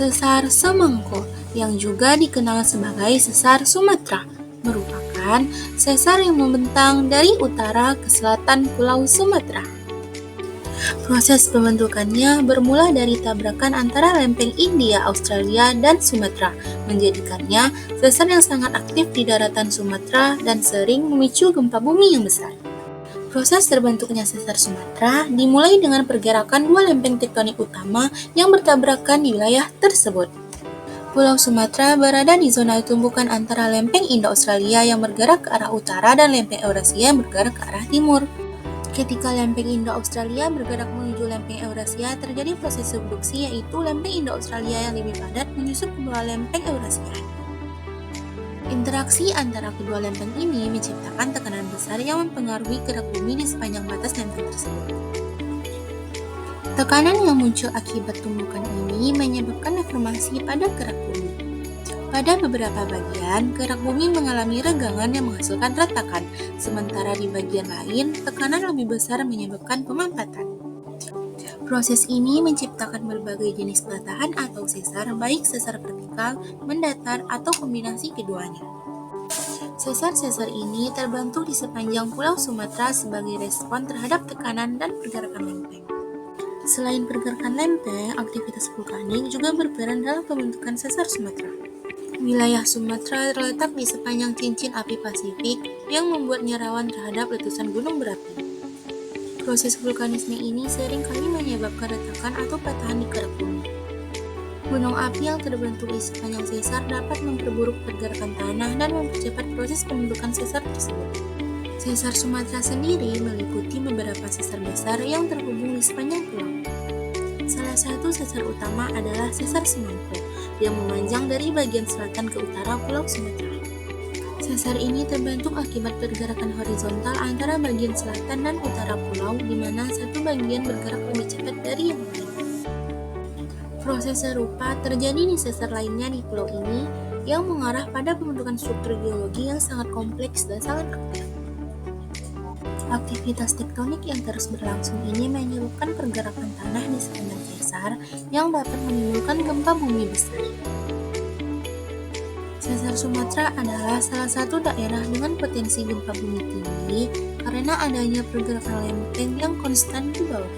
Sesar Semengko, yang juga dikenal sebagai Sesar Sumatera, merupakan sesar yang membentang dari utara ke selatan Pulau Sumatera. Proses pembentukannya bermula dari tabrakan antara lempeng India, Australia, dan Sumatera, menjadikannya sesar yang sangat aktif di daratan Sumatera dan sering memicu gempa bumi yang besar. Proses terbentuknya sesar Sumatera dimulai dengan pergerakan dua lempeng tektonik utama yang bertabrakan di wilayah tersebut. Pulau Sumatera berada di zona tumbukan antara lempeng Indo-Australia yang bergerak ke arah utara dan lempeng Eurasia yang bergerak ke arah timur. Ketika lempeng Indo-Australia bergerak menuju lempeng Eurasia, terjadi proses subduksi, yaitu lempeng Indo-Australia yang lebih padat menyusup ke bawah lempeng Eurasia. Interaksi antara kedua lempeng ini menciptakan tekanan besar yang mempengaruhi gerak bumi di sepanjang batas lempeng tersebut. Tekanan yang muncul akibat tumbukan ini menyebabkan deformasi pada gerak bumi. Pada beberapa bagian, gerak bumi mengalami regangan yang menghasilkan retakan, sementara di bagian lain, tekanan lebih besar menyebabkan pemampatan. Proses ini menciptakan berbagai jenis patahan atau sesar, baik sesar vertikal, mendatar, atau kombinasi keduanya. Sesar-sesar ini terbentuk di sepanjang Pulau Sumatera sebagai respon terhadap tekanan dan pergerakan lempeng. Selain pergerakan lempeng, aktivitas vulkanik juga berperan dalam pembentukan sesar Sumatera. Wilayah Sumatera terletak di sepanjang cincin api Pasifik yang membuatnya rawan terhadap letusan gunung berapi. Proses vulkanisme ini sering kali menyebabkan retakan atau patahan di gerak bumi. Gunung api yang terbentuk di sepanjang sesar dapat memperburuk pergerakan tanah dan mempercepat proses pembentukan sesar tersebut. Sesar Sumatera sendiri meliputi beberapa sesar besar yang terhubung di sepanjang pulau. Salah satu sesar utama adalah Sesar Semengko, yang memanjang dari bagian selatan ke utara Pulau Sumatera. Sesar ini terbentuk akibat pergerakan horizontal antara bagian selatan dan utara pulau, di mana satu bagian bergerak lebih cepat dari yang lain. Proses serupa terjadi di sesar lainnya di pulau ini, yang mengarah pada pembentukan struktur geologi yang sangat kompleks dan sangat aktif. Aktivitas tektonik yang terus berlangsung ini menyebabkan pergerakan tanah di sepanjang sesar yang dapat menimbulkan gempa bumi besar. Sesar Sumatera adalah salah satu daerah dengan potensi gempa bumi tinggi karena adanya pergerakan lempeng yang konstan di bawah.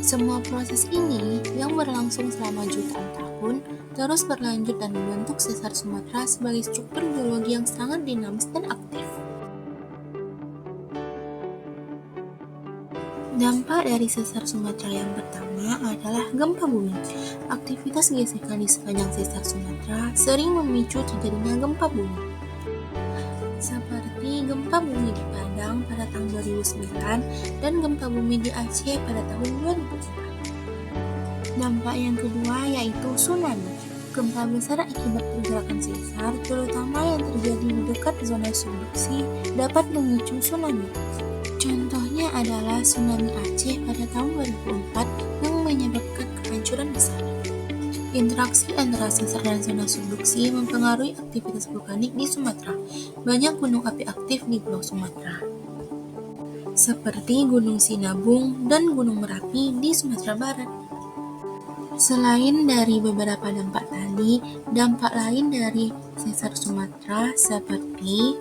Semua proses ini yang berlangsung selama jutaan tahun terus berlanjut dan membentuk sesar Sumatera sebagai struktur geologi yang sangat dinamis dan aktif. Dampak dari sesar Sumatera yang pertama adalah gempa bumi. Aktivitas gesekan di sepanjang sesar Sumatera sering memicu terjadinya gempa bumi. Seperti gempa bumi di Padang pada tahun 2009 dan gempa bumi di Aceh pada tahun 2004. Dampak yang kedua yaitu tsunami. Gempa besar akibat pergerakan sesar, terutama yang terjadi di dekat zona subduksi, dapat memicu tsunami. Contohnya adalah tsunami Aceh pada tahun 2004 yang menyebabkan kehancuran besar. Interaksi antara sesar dan zona subduksi mempengaruhi aktivitas vulkanik di Sumatera. Banyak gunung api aktif di Pulau Sumatera, seperti Gunung Sinabung dan Gunung Merapi di Sumatera Barat. Selain dari beberapa dampak tadi, dampak lain dari sesar Sumatera seperti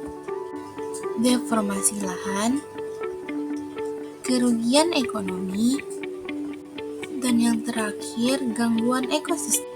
deformasi lahan, kerugian ekonomi, dan yang terakhir gangguan ekosistem.